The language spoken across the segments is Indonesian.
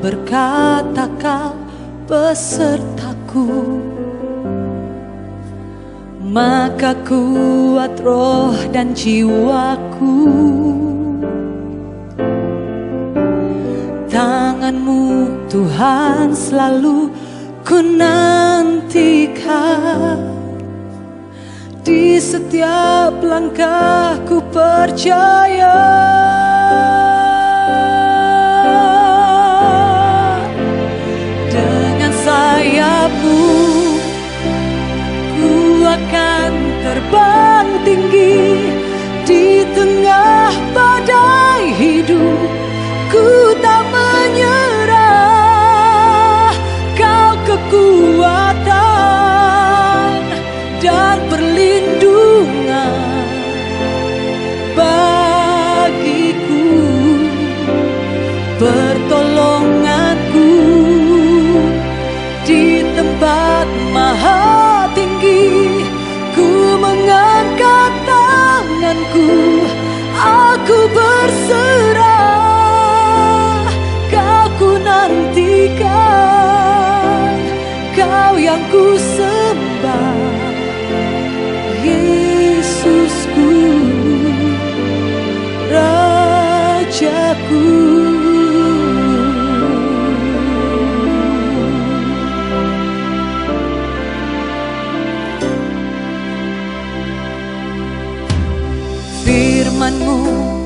berkata kau besertaku, maka kuat roh dan jiwaku. Tangan-Mu Tuhan selalu ku nantikan, di setiap langkahku percaya. Dengan sayap-Mu ku akan terbang tinggi di tengah badai hidup. Ku tak menyerah, Kau kekuatan dan perlindungan bagiku, pertolonganku di tempat maha tinggi. Ku mengangkat tanganku, aku berserah, Kau ku nantikan, Kau yang ku sembah, Yesusku, Rajaku. Firman-Mu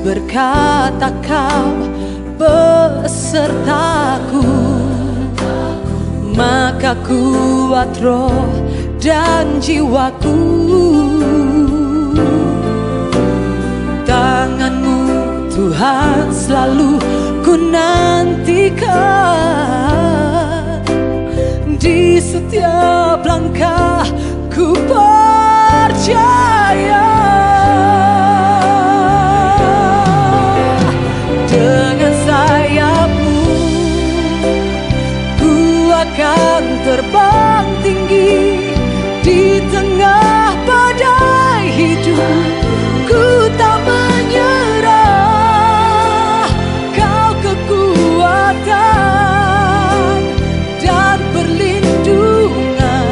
berkata kau besertaku, maka kuat roh dan jiwaku. Tangan-Mu Tuhan selalu ku nantikan, di setiap langkah ku percaya. Dengan sayap-Mu ku akan terbang tinggi di tengah badai hidup. Ku tak menyerah, Kau kekuatan dan perlindungan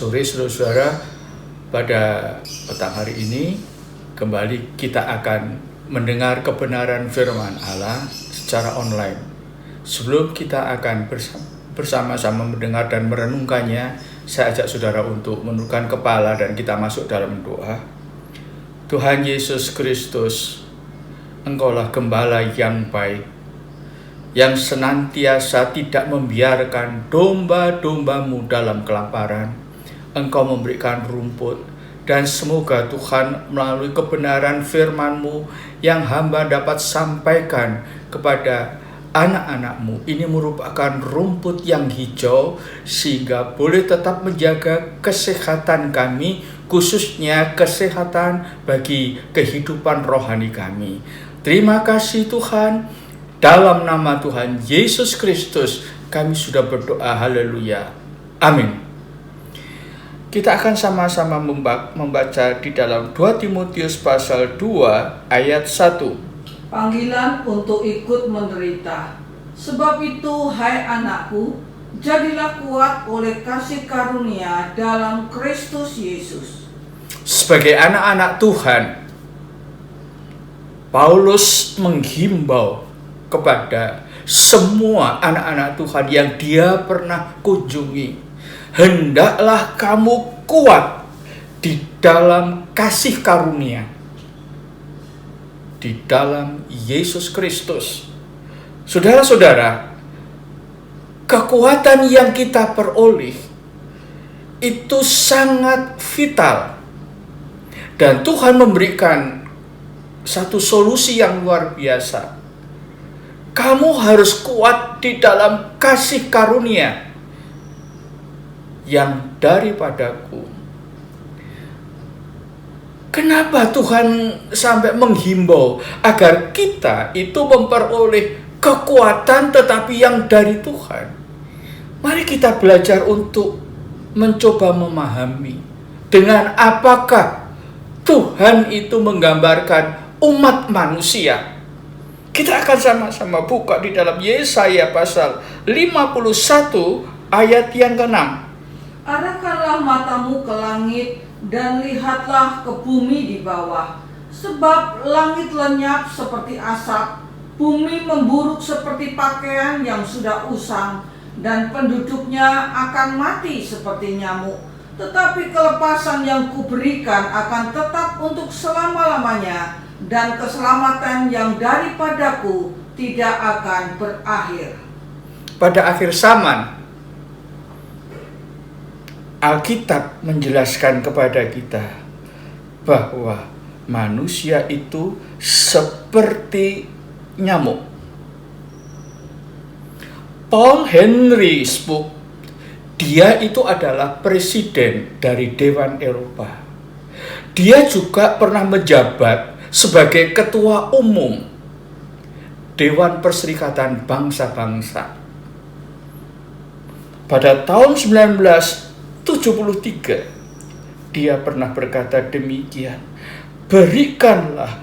sore saudara-saudara, pada petang hari ini kembali kita akan mendengar kebenaran firman Allah secara online. Sebelum kita akan bersama-sama mendengar dan merenungkannya, saya ajak saudara untuk menundukkan kepala dan kita masuk dalam doa. Tuhan Yesus Kristus, Engkaulah Gembala yang baik, yang senantiasa tidak membiarkan domba-dombamu dalam kelaparan. Engkau memberikan rumput, dan semoga Tuhan melalui kebenaran firman-Mu yang hamba dapat sampaikan kepada anak-anak-Mu, ini merupakan rumput yang hijau sehingga boleh tetap menjaga kesehatan kami, khususnya kesehatan bagi kehidupan rohani kami. Terima kasih Tuhan, dalam nama Tuhan Yesus Kristus kami sudah berdoa, haleluya, amin. Kita akan sama-sama membaca di dalam 2 Timotius pasal 2 ayat 1. Panggilan untuk ikut menderita. Sebab itu, hai anakku, jadilah kuat oleh kasih karunia dalam Kristus Yesus. Sebagai anak-anak Tuhan, Paulus menghimbau kepada semua anak-anak Tuhan yang dia pernah kunjungi, hendaklah kamu kuat di dalam kasih karunia, di dalam Yesus Kristus. Saudara-saudara, kekuatan yang kita peroleh itu sangat vital, dan Tuhan memberikan satu solusi yang luar biasa. Kamu harus kuat di dalam kasih karunia yang daripadaku. Kenapa Tuhan sampai menghimbau agar kita itu memperoleh kekuatan tetapi yang dari Tuhan? Mari kita belajar untuk mencoba memahami dengan apakah Tuhan itu menggambarkan umat manusia. Kita akan sama-sama buka di dalam Yesaya pasal 51 ayat yang ke-6. Arahkanlah matamu ke langit dan lihatlah ke bumi di bawah. Sebab langit lenyap seperti asap, bumi memburuk seperti pakaian yang sudah usang, dan penduduknya akan mati seperti nyamuk. Tetapi kelepasan yang kuberikan akan tetap untuk selama-lamanya, dan keselamatan yang daripadaku tidak akan berakhir. Pada akhir zaman, Alkitab menjelaskan kepada kita bahwa manusia itu seperti nyamuk. Paul Henry Spaak, dia itu adalah presiden dari Dewan Eropa. Dia juga pernah menjabat sebagai ketua umum Dewan Perserikatan Bangsa-Bangsa. Pada tahun 1973, dia pernah berkata demikian, berikanlah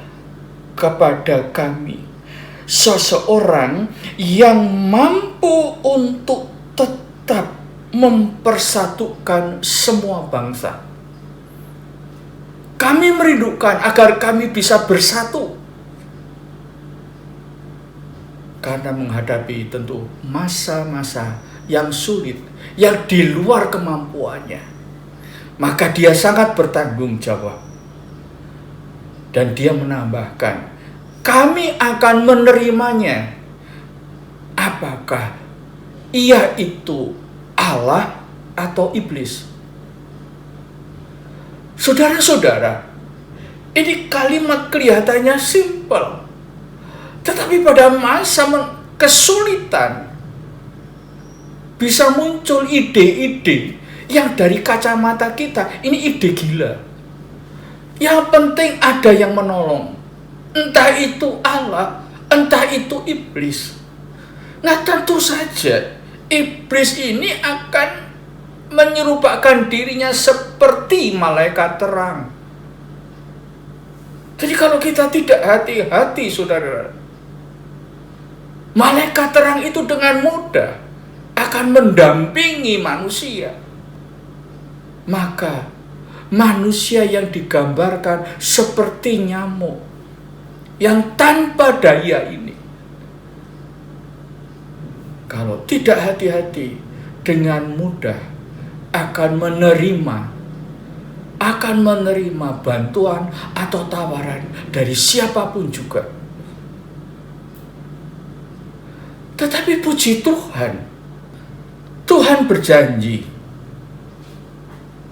kepada kami seseorang yang mampu untuk tetap mempersatukan semua bangsa. Kami merindukan agar kami bisa bersatu, karena menghadapi tentu masa-masa yang sulit, yang di luar kemampuannya. Maka dia sangat bertanggung jawab. Dan dia menambahkan, kami akan menerimanya. Apakah ia itu Allah atau iblis? Saudara-saudara, ini kalimat kelihatannya simpel, tetapi pada masa kesulitan bisa muncul ide-ide yang dari kacamata kita ini ide gila. Yang penting ada yang menolong, entah itu Allah, entah itu iblis. Nah, tentu saja iblis ini akan menyerupakan dirinya seperti malaikat terang. Jadi kalau kita tidak hati-hati, saudara, malaikat terang itu dengan mudah akan mendampingi manusia. maka manusia yang digambarkan seperti nyamuk yang tanpa daya ini, kalau tidak hati-hati, dengan mudah akan menerima bantuan atau tawaran dari siapapun juga. Tetapi puji Tuhan, Tuhan berjanji,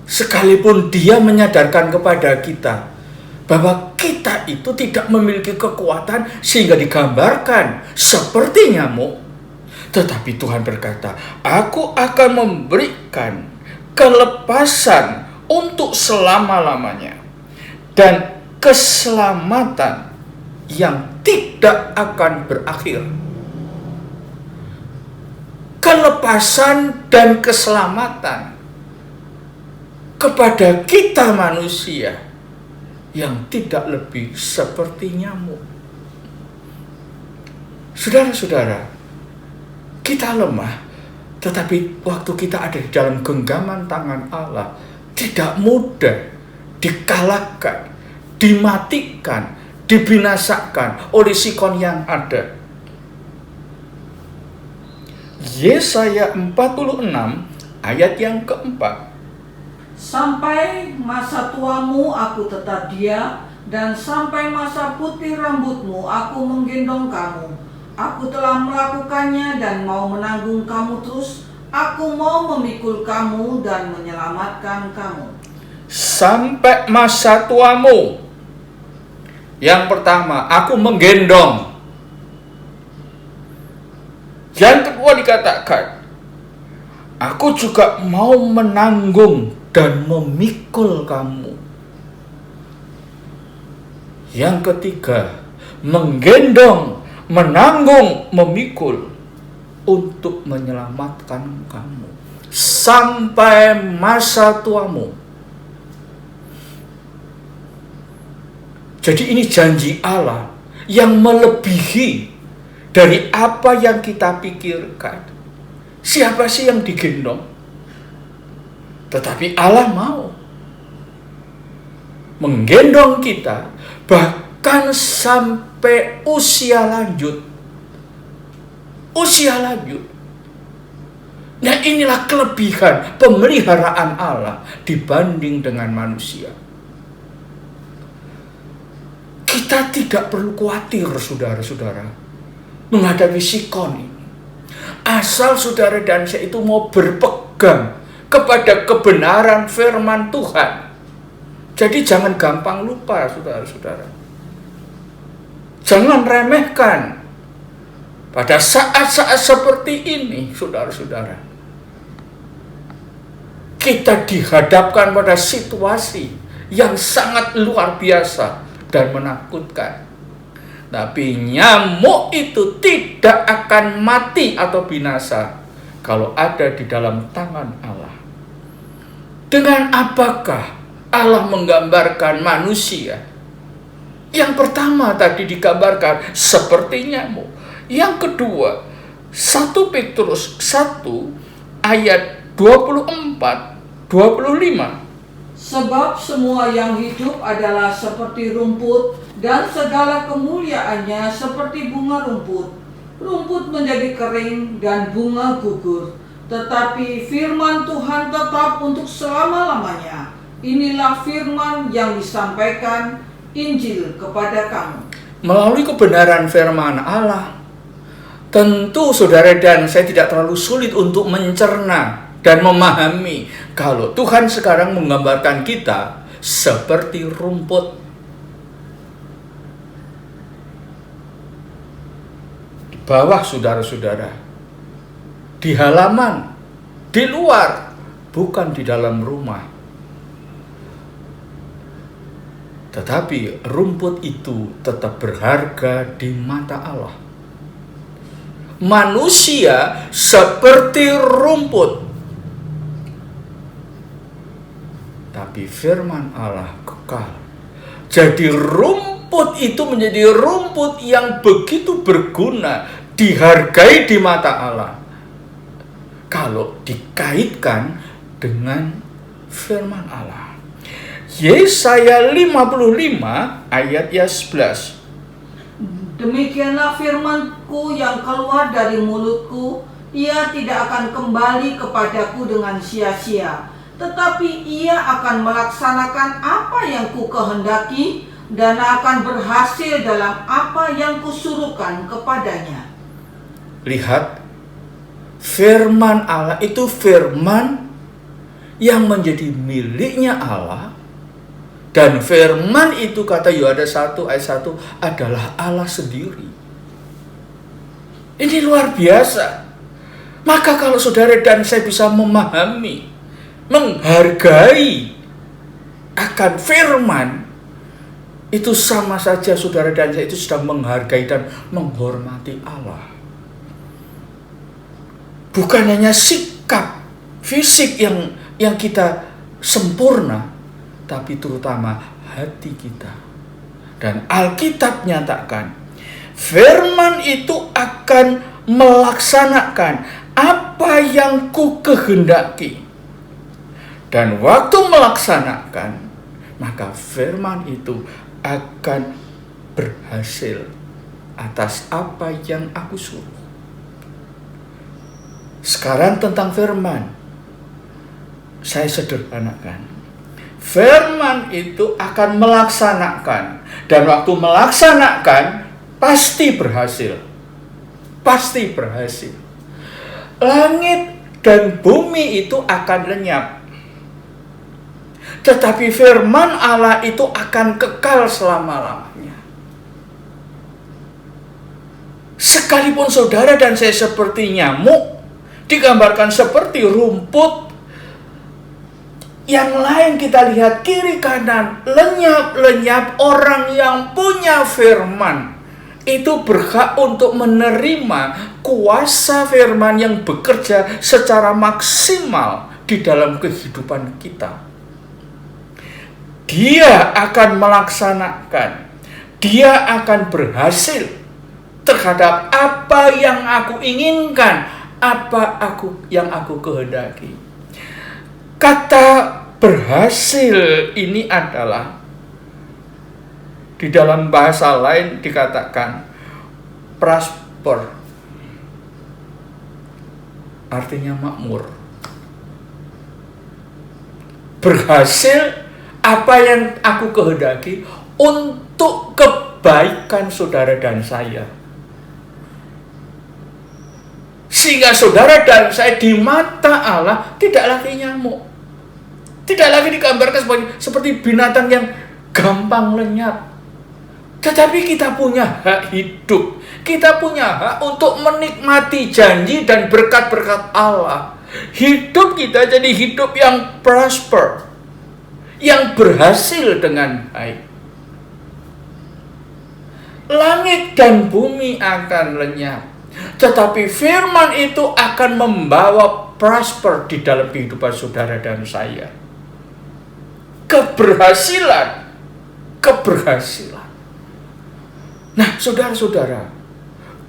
sekalipun Dia menyadarkan kepada kita bahwa kita itu tidak memiliki kekuatan sehingga digambarkan seperti nyamuk, tetapi Tuhan berkata, aku akan memberikan kelepasan untuk selama-lamanya dan keselamatan yang tidak akan berakhir. Kelepasan dan keselamatan kepada kita manusia yang tidak lebih seperti nyamuk. Saudara-saudara, kita lemah, tetapi waktu kita ada di dalam genggaman tangan Allah, tidak mudah dikalahkan, dimatikan, dibinasakan oleh sikon yang ada. Yesaya 46 ayat yang keempat. Sampai masa tuamu aku tetap dia, dan sampai masa putih rambutmu aku menggendong kamu. Aku telah melakukannya dan mau menanggung kamu terus. Aku mau memikul kamu dan menyelamatkan kamu. Sampai masa tuamu. Yang pertama, aku menggendong. Yang kedua dikatakan, aku juga mau menanggung dan memikul kamu. Yang ketiga, menggendong, menanggung, memikul untuk menyelamatkan kamu sampai masa tuamu. Jadi ini janji Allah yang melebihi dari apa yang kita pikirkan. Siapa sih yang digendong? Tetapi Allah mau menggendong kita bahkan sampai usia lanjut. Usia lanjut. Nah, inilah kelebihan pemeliharaan Allah dibanding dengan manusia. Kita tidak perlu khawatir, saudara-saudara, menghadapi sikon ini. Asal saudara dan saya itu mau berpegang kepada kebenaran firman Tuhan. Jadi jangan gampang lupa, saudara-saudara. Jangan remehkan pada saat-saat seperti ini, saudara-saudara. Kita dihadapkan pada situasi yang sangat luar biasa dan menakutkan. Tapi nyamuk itu tidak akan mati atau binasa kalau ada di dalam tangan Allah. Dengan apakah Allah menggambarkan manusia? Yang pertama tadi digambarkan seperti nyamuk. Yang kedua, 1 Petrus 1 ayat 24-25. Sebab semua yang hidup adalah seperti rumput, dan segala kemuliaannya seperti bunga rumput. Rumput menjadi kering dan bunga gugur, tetapi firman Tuhan tetap untuk selama-lamanya. Inilah firman yang disampaikan Injil kepada kamu. Melalui kebenaran firman Allah, tentu saudara dan saya tidak terlalu sulit untuk mencerna dan memahami kalau Tuhan sekarang menggambarkan kita seperti rumput. Di bawah saudara-saudara, di halaman, di luar, bukan di dalam rumah. Tetapi rumput itu tetap berharga di mata Allah. Manusia seperti rumput, tapi firman Allah kekal. Jadi rumput itu menjadi rumput yang begitu berguna, dihargai di mata Allah, kalau dikaitkan dengan firman Allah. Yesaya 55 ayat 11. Demikianlah firman-Ku yang keluar dari mulutku, ia tidak akan kembali kepadaku dengan sia-sia, tetapi ia akan melaksanakan apa yang ku kehendaki dan akan berhasil dalam apa yang kusuruhkan kepadanya. Lihat, firman Allah itu firman yang menjadi miliknya Allah. Dan firman itu, kata Yohanes 1 ayat 1, adalah Allah sendiri. Ini luar biasa. Maka kalau saudara dan saya bisa memahami, menghargai akan firman, itu sama saja saudara dan saya itu sedang menghargai dan menghormati Allah. Bukan hanya sikap fisik yang kita sempurna, tapi terutama hati kita. Dan Alkitab nyatakan, firman itu akan melaksanakan apa yang ku kehendaki. Dan waktu melaksanakan, maka firman itu akan berhasil atas apa yang aku suruh. Sekarang tentang firman, saya sederhanakan. Firman itu akan melaksanakan, dan waktu melaksanakan pasti berhasil. Pasti berhasil. Langit dan bumi itu akan lenyap, tetapi firman Allah itu akan kekal selama-lamanya. Sekalipun saudara dan saya seperti nyamuk, digambarkan seperti rumput, yang lain kita lihat kiri kanan lenyap-lenyap, orang yang punya firman itu berhak untuk menerima kuasa firman yang bekerja secara maksimal di dalam kehidupan kita. Dia akan melaksanakan, dia akan berhasil terhadap apa yang aku inginkan, yang aku kehendaki. Kata berhasil ini adalah, di dalam bahasa lain dikatakan prosper, artinya makmur. Berhasil apa yang aku kehendaki untuk kebaikan saudara dan saya. Sehingga saudara dan saya di mata Allah tidak lagi nyamuk. Tidak lagi digambarkan seperti binatang yang gampang lenyap. Tetapi kita punya hak hidup. Kita punya hak untuk menikmati janji dan berkat-berkat Allah. Hidup kita jadi hidup yang prosper, yang berhasil dengan baik. Langit dan bumi akan lenyap, tetapi firman itu akan membawa prosper di dalam kehidupan saudara dan saya. Keberhasilan. Nah, saudara-saudara,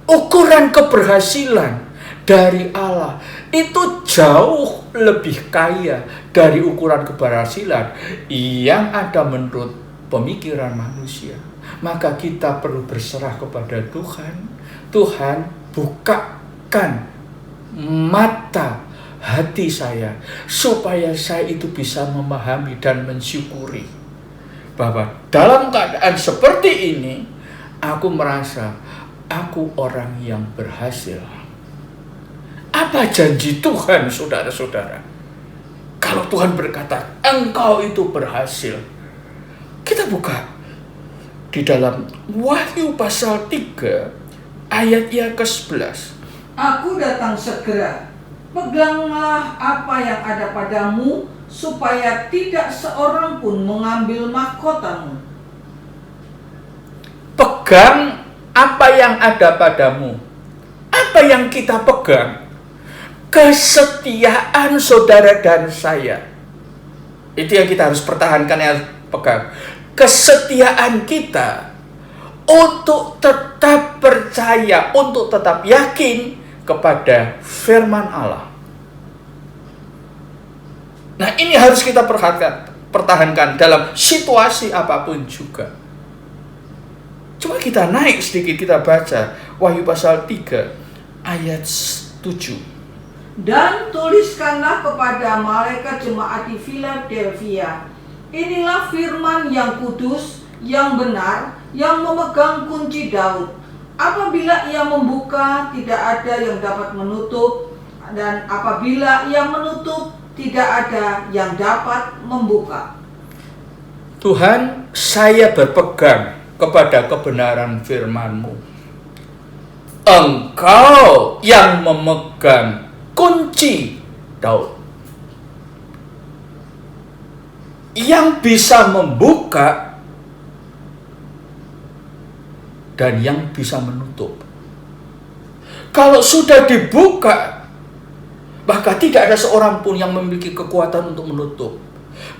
ukuran keberhasilan dari Allah itu jauh lebih kaya dari ukuran keberhasilan yang ada menurut pemikiran manusia. Maka kita perlu berserah kepada Tuhan. Tuhan, bukakan mata hati saya supaya saya itu bisa memahami dan mensyukuri bahwa dalam keadaan seperti ini aku merasa aku orang yang berhasil. Apa janji Tuhan, saudara-saudara? Kalau Tuhan berkata engkau itu berhasil, kita buka di dalam Wahyu pasal 3 ayat yang ke-11. Aku datang segera. Peganglah apa yang ada padamu, supaya tidak seorang pun mengambil mahkotamu. Pegang apa yang ada padamu. Apa yang kita pegang? Kesetiaan saudara dan saya. Itu yang kita harus pertahankan, yang pegang. Kesetiaan kita untuk tetap percaya, untuk tetap yakin kepada firman Allah. Nah, ini harus kita pertahankan dalam situasi apapun juga. Coba kita naik sedikit, kita baca Wahyu pasal 3 ayat 7. Dan tuliskanlah kepada malaikat jemaat di Philadelphia, inilah firman yang kudus, yang benar, yang memegang kunci Daud. Apabila ia membuka, tidak ada yang dapat menutup, dan apabila ia menutup, tidak ada yang dapat membuka. Tuhan, saya berpegang kepada kebenaran firman-Mu. Engkau yang memegang kunci Daud, yang bisa membuka dan yang bisa menutup. Kalau sudah dibuka, maka tidak ada seorang pun yang memiliki kekuatan untuk menutup.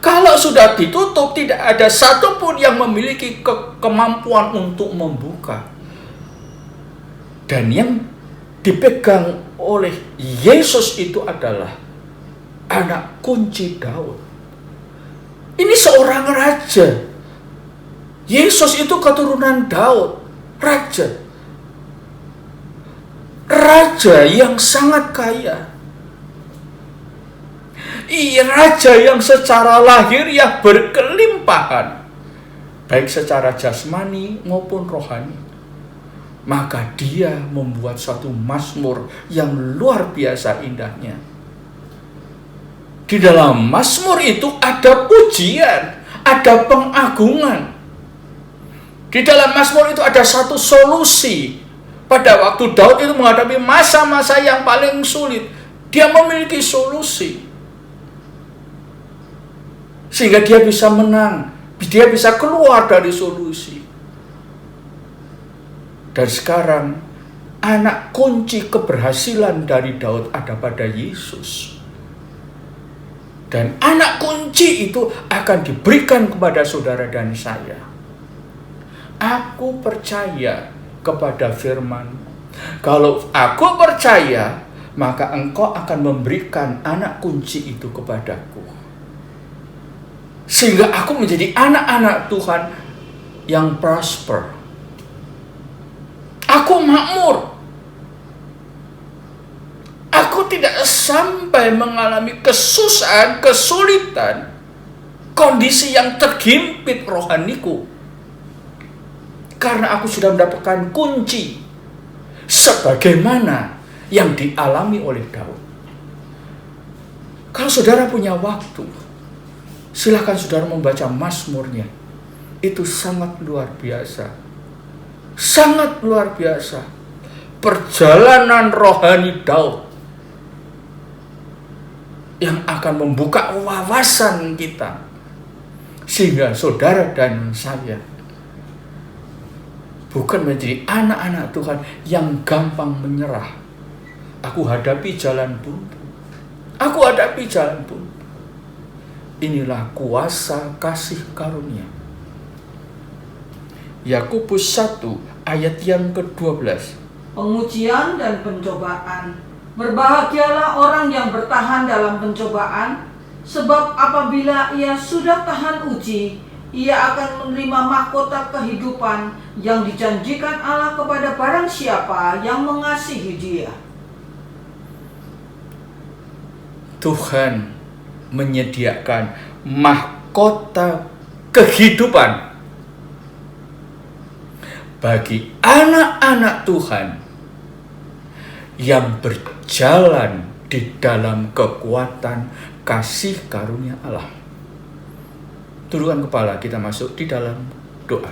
Kalau sudah ditutup, tidak ada satupun yang memiliki kemampuan untuk membuka. Dan yang dipegang oleh Yesus itu adalah anak kunci Daud. Ini seorang raja. Yesus itu keturunan Daud, raja. Raja yang sangat kaya. Raja yang secara lahir yang berkelimpahan, baik secara jasmani maupun rohani. Maka dia membuat suatu mazmur yang luar biasa indahnya. Di dalam mazmur itu ada pujian, ada pengagungan. Di dalam mazmur itu ada satu solusi. Pada waktu Daud itu menghadapi masa-masa yang paling sulit, dia memiliki solusi. Sehingga dia bisa menang, dia bisa keluar dari solusi. Dan sekarang anak kunci keberhasilan dari Daud ada pada Yesus. Dan anak kunci itu akan diberikan kepada saudara dan saya. Aku percaya kepada firman. Kalau aku percaya, maka engkau akan memberikan anak kunci itu kepadaku. Sehingga aku menjadi anak-anak Tuhan yang prosper. Aku makmur. Aku tidak sampai mengalami kesusahan, kesulitan, kondisi yang terhimpit rohaniku. Karena aku sudah mendapatkan kunci sebagaimana yang dialami oleh Daud. Kalau saudara punya waktu, silakan saudara membaca mazmurnya. Itu sangat luar biasa. Sangat luar biasa. Perjalanan rohani Daud yang akan membuka wawasan kita. Sehingga saudara dan saya bukan menjadi anak-anak Tuhan yang gampang menyerah. Aku hadapi jalan buntu. Aku hadapi jalan buntu. Inilah kuasa kasih karunia. Yakobus 1 ayat yang ke-12. Pengujian dan pencobaan. Berbahagialah orang yang bertahan dalam pencobaan, sebab apabila ia sudah tahan uji, ia akan menerima mahkota kehidupan yang dijanjikan Allah kepada barang siapa yang mengasihi Dia. Tuhan menyediakan mahkota kehidupan bagi anak-anak Tuhan yang berjalan di dalam kekuatan kasih karunia Allah. Tundukkan kepala, kita masuk di dalam doa.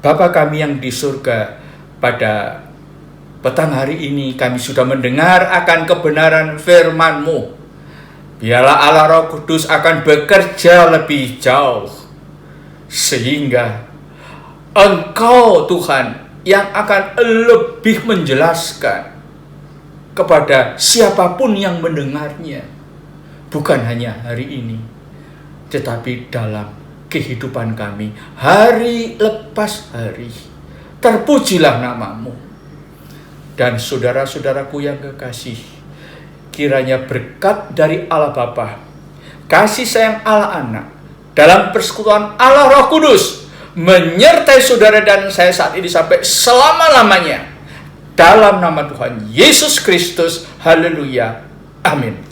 Bapa kami yang di surga, pada petang hari ini kami sudah mendengar akan kebenaran firman-Mu. Biarlah Allah Roh Kudus akan bekerja lebih jauh, sehingga Engkau Tuhan yang akan lebih menjelaskan kepada siapapun yang mendengarnya. Bukan hanya hari ini, tetapi dalam kehidupan kami hari lepas hari. Terpujilah nama-Mu. Dan saudara-saudaraku yang kekasih, kiranya berkat dari Allah Bapa, kasih sayang Allah Anak, dalam persekutuan Allah Roh Kudus, menyertai saudara dan saya saat ini sampai selama-lamanya. Dalam nama Tuhan Yesus Kristus, haleluya, amin.